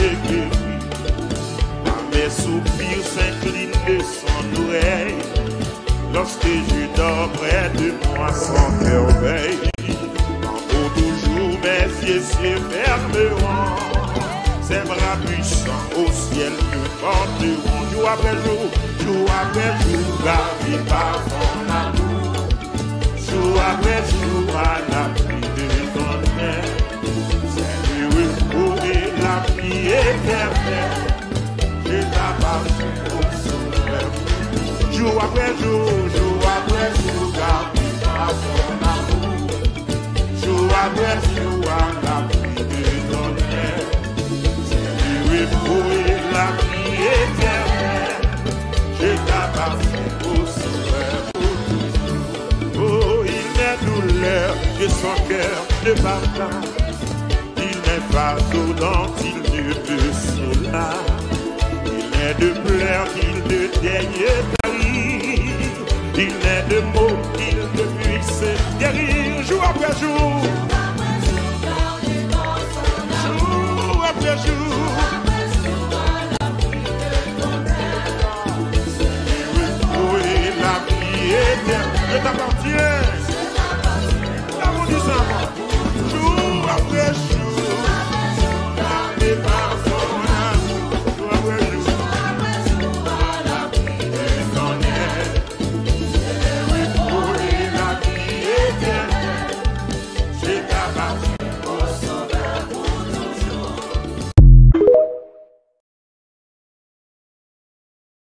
est guéri. Mes soupirs s'inclinent de son oreille. Lorsque je dors près de moi, son cœur veille. Pour toujours mes yeux se fermeront. Ses bras puissants au ciel me porteront. Jour après jour, gravi par son amour. Jour après jour, à l'abri de ton aide. C'est le repos et la vie éternelle. Je t'appartiens au Sauveur. Jour après jour, gravi par son amour. Jour après jour, à l'abri de ton aide. Et la vie éternelle, je t'appartiens au Sauveur pour toujours. Oh, il n'est douleur que son cœur ne bat pas. Il n'est fardeau dont il ne peut soulager. Il n'est de pleurs qu'il ne daigne tarir. Il n'est de mots qu'il ne puisse guérir. Jour après jour, jour après jour.